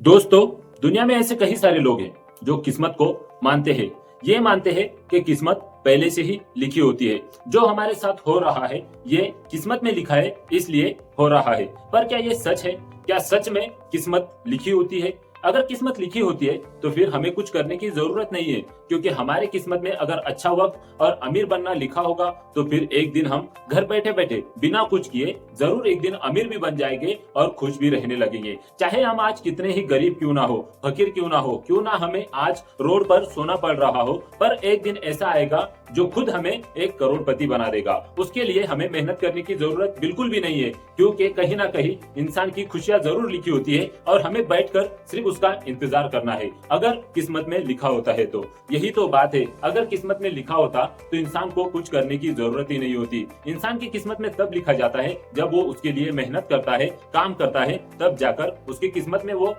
दोस्तों, दुनिया में ऐसे कई सारे लोग हैं जो किस्मत को मानते हैं। ये मानते हैं कि किस्मत पहले से ही लिखी होती है। जो हमारे साथ हो रहा है ये किस्मत में लिखा है, इसलिए हो रहा है। पर क्या ये सच है? क्या सच में किस्मत लिखी होती है? अगर किस्मत लिखी होती है तो फिर हमें कुछ करने की जरूरत नहीं है, क्योंकि हमारे किस्मत में अगर अच्छा वक्त और अमीर बनना लिखा होगा तो फिर एक दिन हम घर बैठे बैठे बिना कुछ किए जरूर एक दिन अमीर भी बन जाएंगे और खुश भी रहने लगेंगे। चाहे हम आज कितने ही गरीब क्यों ना हो, फकीर क्यों ना हमें आज रोड पर सोना पड़ रहा हो, पर एक दिन ऐसा आएगा जो खुद हमें एक करोड़पति बना देगा। उसके लिए हमें मेहनत करने की जरूरत बिल्कुल भी नहीं है, क्योंकि कहीं ना कहीं इंसान की खुशियां जरूर लिखी होती है और हमें बैठकर सिर्फ उसका इंतजार करना है। अगर किस्मत में लिखा होता है तो यही तो बात है। अगर किस्मत में लिखा होता तो इंसान को कुछ करने की जरूरत ही नहीं होती। इंसान की किस्मत में तब लिखा जाता है जब वो उसके लिए मेहनत करता है, काम करता है, तब जाकर उसकी किस्मत में वो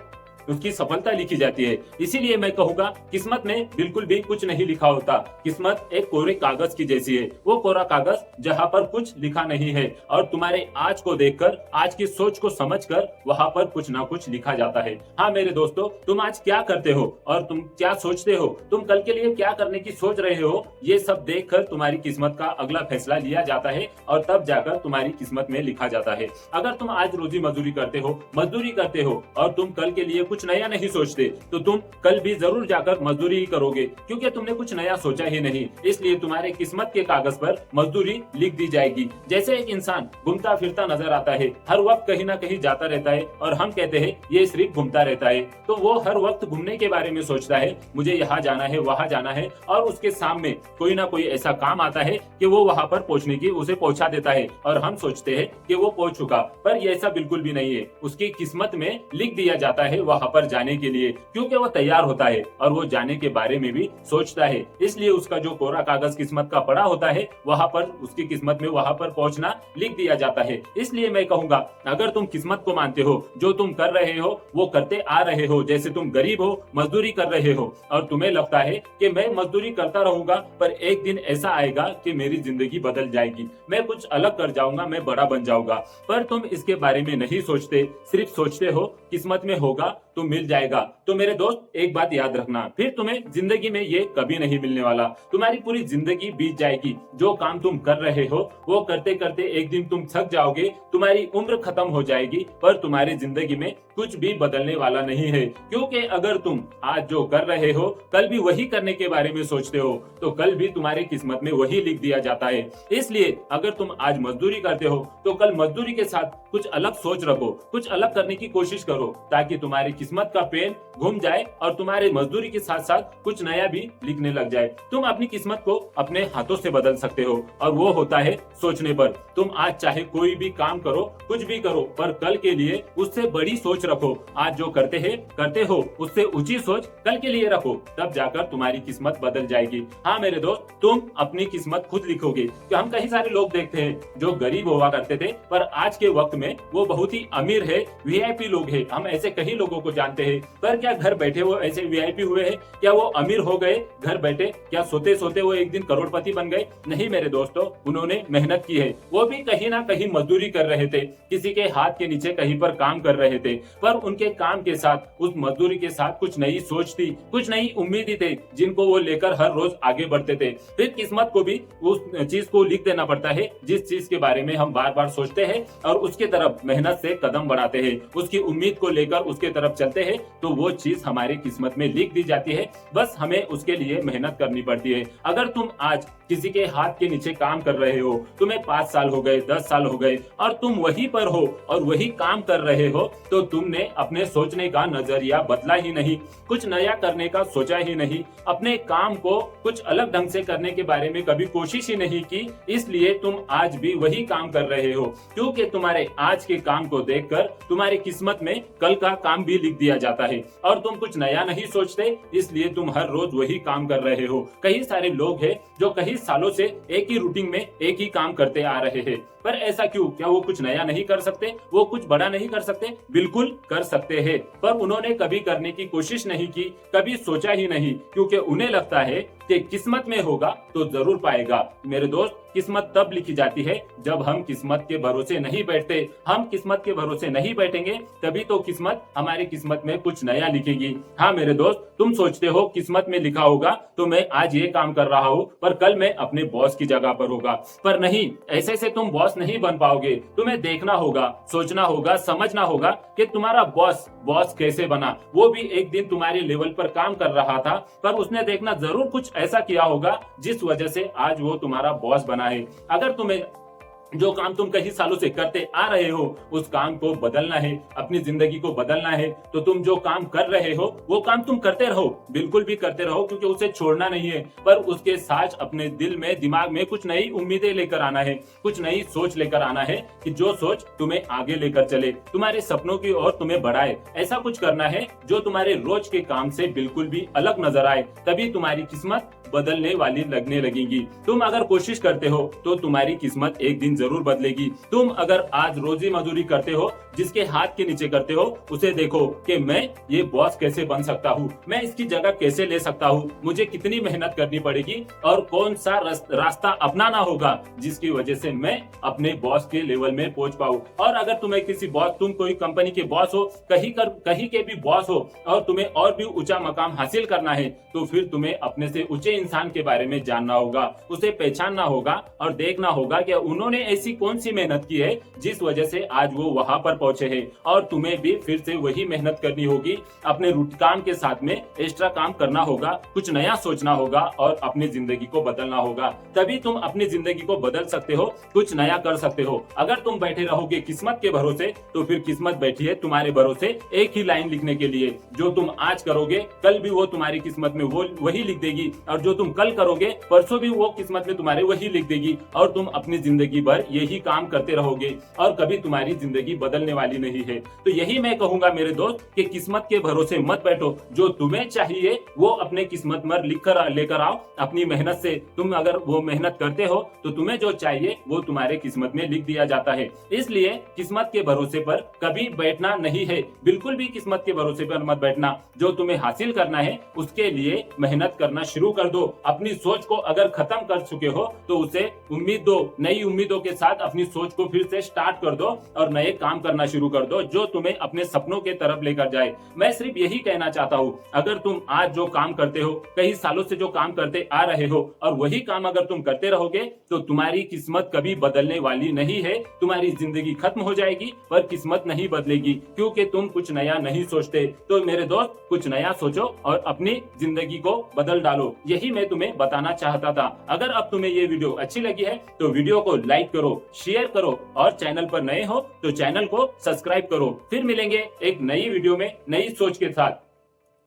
उसकी सफलता लिखी जाती है। इसीलिए मैं कहूंगा किस्मत में बिल्कुल भी कुछ नहीं लिखा होता। किस्मत एक कोरे कागज की जैसी है, वो कोरा कागज जहाँ पर कुछ लिखा नहीं है और तुम्हारे आज को देखकर, आज की सोच को समझकर वहाँ पर कुछ ना कुछ लिखा जाता है। हाँ मेरे दोस्तों, तुम आज क्या करते हो और तुम क्या सोचते हो, तुम कल के लिए क्या करने की सोच रहे हो, ये सब देखकर तुम्हारी किस्मत का अगला फैसला लिया जाता है और तब जाकर तुम्हारी किस्मत में लिखा जाता है। अगर तुम आज रोजी मजदूरी करते हो, और तुम कल के लिए कुछ नया नहीं सोचते तो तुम कल भी जरूर जाकर मजदूरी ही करोगे, क्योंकि तुमने कुछ नया सोचा ही नहीं। इसलिए तुम्हारे किस्मत के कागज पर मजदूरी लिख दी जाएगी। जैसे एक इंसान घूमता फिरता नजर आता है, हर वक्त कहीं ना कहीं जाता रहता है और हम कहते हैं ये सिर्फ घूमता रहता है, तो वो हर वक्त घूमने के बारे में सोचता है, मुझे यहाँ जाना है, वहां जाना है, और उसके सामने कोई ना कोई ऐसा काम आता है कि वो वहां पर पहुंचने की उसे पहुंचा देता है और हम सोचते हैं कि वो पहुंच चुका, पर ये ऐसा बिल्कुल भी नहीं है। उसकी किस्मत में लिख दिया जाता है वहां पर जाने के लिए, क्योंकि वो तैयार होता है और वो जाने के बारे में भी सोचता है। इसलिए उसका जो कोरा कागज किस्मत का पड़ा होता है वहां पर उसकी किस्मत में वहां पर पहुंचना लिख दिया जाता है। इसलिए मैं कहूंगा अगर तुम किस्मत को मानते हो, जो तुम कर रहे हो वो करते आ रहे हो, जैसे तुम गरीब हो, मजदूरी कर रहे हो और तुम्हें लगता है कि मैं मजदूरी करता रहूंगा पर एक दिन ऐसा आएगा कि मेरी जिंदगी बदल जाएगी, मैं कुछ अलग कर जाऊंगा, मैं बड़ा बन जाऊंगा, पर तुम इसके बारे में नहीं सोचते, सिर्फ सोचते हो किस्मत में होगा तो मिल जाएगा। तो मेरे दोस्त एक बात याद रखना, फिर तुम्हें जिंदगी में ये कभी नहीं मिलने वाला। तुम्हारी पूरी जिंदगी बीत जाएगी, जो काम तुम कर रहे हो वो करते करते एक दिन तुम थक जाओगे, तुम्हारी उम्र खत्म हो जाएगी, पर तुम्हारी जिंदगी में कुछ भी बदलने वाला नहीं है। क्योंकि अगर तुम आज जो कर रहे हो कल भी वही करने के बारे में सोचते हो तो कल भी तुम्हारी किस्मत में वही लिख दिया जाता है। इसलिए अगर तुम आज मजदूरी करते हो तो कल मजदूरी के साथ कुछ अलग सोच रखो, कुछ अलग करने की कोशिश करो, ताकि तुम्हारी किस्मत का पेन घूम जाए और तुम्हारे मजदूरी के साथ साथ कुछ नया भी लिखने लग जाए। तुम अपनी किस्मत को अपने हाथों से बदल सकते हो और वो होता है सोचने पर। तुम आज चाहे कोई भी काम करो, कुछ भी करो, पर कल के लिए उससे बड़ी सोच रखो। आज जो करते हो उससे ऊंची सोच कल के लिए रखो, तब जाकर तुम्हारी किस्मत बदल जाएगी। हाँ मेरे दोस्त, तुम अपनी किस्मत खुद लिखोगे। कि हम कई सारे लोग देखते हैं जो गरीब हुआ करते थे पर आज के वक्त में वो बहुत ही अमीर है, वीआईपी लोग हैं। हम ऐसे कई लोगों को जानते हैं, पर क्या घर बैठे वो ऐसे वीआईपी हुए हैं? क्या वो अमीर हो गए घर बैठे? क्या सोते सोते वो एक दिन करोड़पति बन गए? नहीं मेरे दोस्तों, उन्होंने मेहनत की है। वो भी कहीं ना कहीं मजदूरी कर रहे थे, किसी के हाथ के नीचे कहीं पर काम कर रहे थे, पर उनके काम के साथ, उस मजदूरी के साथ कुछ नई सोच थी, कुछ नई उम्मीदें थे, जिनको वो लेकर हर रोज आगे बढ़ते थे। फिर किस्मत को भी उस चीज को लिख देना पड़ता है जिस चीज के बारे में हम बार बार सोचते हैं और उसके तरफ मेहनत से कदम बढ़ाते हैं, उसकी उम्मीद को लेकर उसके तरफ चलते हैं, तो वो चीज हमारी किस्मत में लिख दी जाती है। बस हमें उसके लिए मेहनत करनी पड़ती है। अगर तुम आज किसी के हाथ के नीचे काम कर रहे हो, तुम्हें 5 साल हो गए, 10 साल हो गए और तुम वहीं पर हो और वही काम कर रहे हो, तो तुमने अपने सोचने का नजरिया बदला ही नहीं, कुछ नया करने का सोचा ही नहीं, अपने काम को कुछ अलग ढंग से करने के बारे में कभी कोशिश ही नहीं की। इसलिए तुम आज भी वही काम कर रहे हो, क्योंकि तुम्हारे आज के काम को देखकर तुम्हारी किस्मत में कल का काम भी लिख दिया जाता है और तुम कुछ नया नहीं सोचते, इसलिए तुम हर रोज वही काम कर रहे हो। कई सारे लोग हैं जो कई सालों से एक ही रूटीन में एक ही काम करते आ रहे हैं, पर ऐसा क्यों? क्या वो कुछ नया नहीं कर सकते? वो कुछ बड़ा नहीं कर सकते? बिल्कुल कर सकते हैं, पर उन्होंने कभी करने की कोशिश नहीं की, कभी सोचा ही नहीं, क्योंकि उन्हें लगता है कि किस्मत में होगा तो जरूर पाएगा। मेरे दोस्त, किस्मत तब लिखी जाती है जब हम किस्मत के भरोसे नहीं बैठते। हम किस्मत के भरोसे नहीं बैठेंगे तभी तो किस्मत हमारी किस्मत में कुछ नया लिखेगी। हाँ मेरे दोस्त, तुम सोचते हो किस्मत में लिखा होगा तो मैं आज ये काम कर रहा हूँ पर कल मैं अपने बॉस की जगह पर होगा, पर नहीं, ऐसे से तुम बॉस नहीं बन पाओगे। तुम्हें देखना होगा, सोचना होगा, समझना होगा कि तुम्हारा बॉस कैसे बना। वो भी एक दिन तुम्हारे लेवल पर काम कर रहा था पर उसने देखना जरूर कुछ ऐसा किया होगा जिस वजह से आज वो तुम्हारा बॉस बना है। अगर तुम्हें जो काम तुम कई सालों से करते आ रहे हो उस काम को बदलना है, अपनी जिंदगी को बदलना है, तो तुम जो काम कर रहे हो वो काम तुम करते रहो, बिल्कुल भी करते रहो, क्योंकि उसे छोड़ना नहीं है। पर उसके साथ अपने दिल में, दिमाग में कुछ नई उम्मीदें लेकर आना है, कुछ नई सोच लेकर आना है कि जो सोच तुम्हें आगे लेकर चले, तुम्हारे सपनों की ओर तुम्हें बढ़ाए। ऐसा कुछ करना है जो तुम्हारे रोज के काम से बिल्कुल भी अलग नजर आए, तभी तुम्हारी किस्मत बदलने वाली लगने लगेगी। तुम अगर कोशिश करते हो तो तुम्हारी किस्मत एक दिन जरूर बदलेगी। तुम अगर आज रोजी मजदूरी करते हो, जिसके हाथ के नीचे करते हो, उसे देखो कि मैं ये बॉस कैसे बन सकता हूँ, मैं इसकी जगह कैसे ले सकता हूँ, मुझे कितनी मेहनत करनी पड़ेगी और कौन सा रास्ता अपनाना होगा जिसकी वजह से मैं अपने बॉस के लेवल में पहुंच पाऊँ। और अगर तुम्हें किसी बॉस, तुम कोई कंपनी के बॉस हो, कहीं के भी बॉस हो और तुम्हें और भी ऊंचा मकाम हासिल करना है तो फिर तुम्हें अपने से ऊंचे इंसान के बारे में जानना होगा, उसे पहचानना होगा और देखना होगा कि उन्होंने ऐसी कौन सी मेहनत की है जिस वजह से आज वो वहां पर पहुंचे हैं। और तुम्हें भी फिर से वही मेहनत करनी होगी, अपने रूट काम के साथ में एक्स्ट्रा काम करना होगा, कुछ नया सोचना होगा और अपनी जिंदगी को बदलना होगा। तभी तुम अपनी जिंदगी को बदल सकते हो, कुछ नया कर सकते हो। अगर तुम बैठे रहोगे किस्मत के भरोसे तो फिर किस्मत बैठी है तुम्हारे भरोसे एक ही लाइन लिखने के लिए। जो तुम आज करोगे कल भी वो तुम्हारी किस्मत में वो वही लिख देगी, और जो तुम कल करोगे परसों भी वो किस्मत में तुम्हारे वही लिख देगी। और तुम अपनी जिंदगी भर यही काम करते रहोगे और कभी तुम्हारी जिंदगी बदलने वाली नहीं है। तो यही मैं कहूंगा मेरे दोस्त कि किस्मत के भरोसे मत बैठो, जो तुम्हें चाहिए वो अपने किस्मत में लेकर आओ। अपनी मेहनत से तुम अगर वो मेहनत करते हो तो तुम्हें जो चाहिए वो तुम्हारे किस्मत में लिख दिया जाता है। इसलिए किस्मत के भरोसे पर कभी बैठना नहीं है, बिल्कुल भी किस्मत के भरोसे पर मत बैठना। जो तुम्हें हासिल करना है उसके लिए मेहनत करना शुरू कर दो। अपनी सोच को अगर खत्म कर चुके हो तो उसे उम्मीद दो, नई उम्मीदों के साथ अपनी सोच को फिर से स्टार्ट कर दो और नए काम करना शुरू कर दो जो तुम्हें अपने सपनों के तरफ लेकर जाए। मैं सिर्फ यही कहना चाहता हूँ, अगर तुम आज जो काम करते हो, कई सालों से जो काम करते आ रहे हो और वही काम अगर तुम करते रहोगे तो तुम्हारी किस्मत कभी बदलने वाली नहीं है। तुम्हारी जिंदगी खत्म हो जाएगी पर किस्मत नहीं बदलेगी, क्योंकि तुम कुछ नया नहीं सोचते। तो मेरे दोस्त, कुछ नया सोचो और अपनी जिंदगी को बदल डालो, यही मैं तुम्हें बताना चाहता था। अगर अब तुम्हें ये वीडियो अच्छी लगी है तो वीडियो को लाइक करो, शेयर करो और चैनल पर नए हो तो चैनल को सब्सक्राइब करो। फिर मिलेंगे एक नई वीडियो में नई सोच के साथ।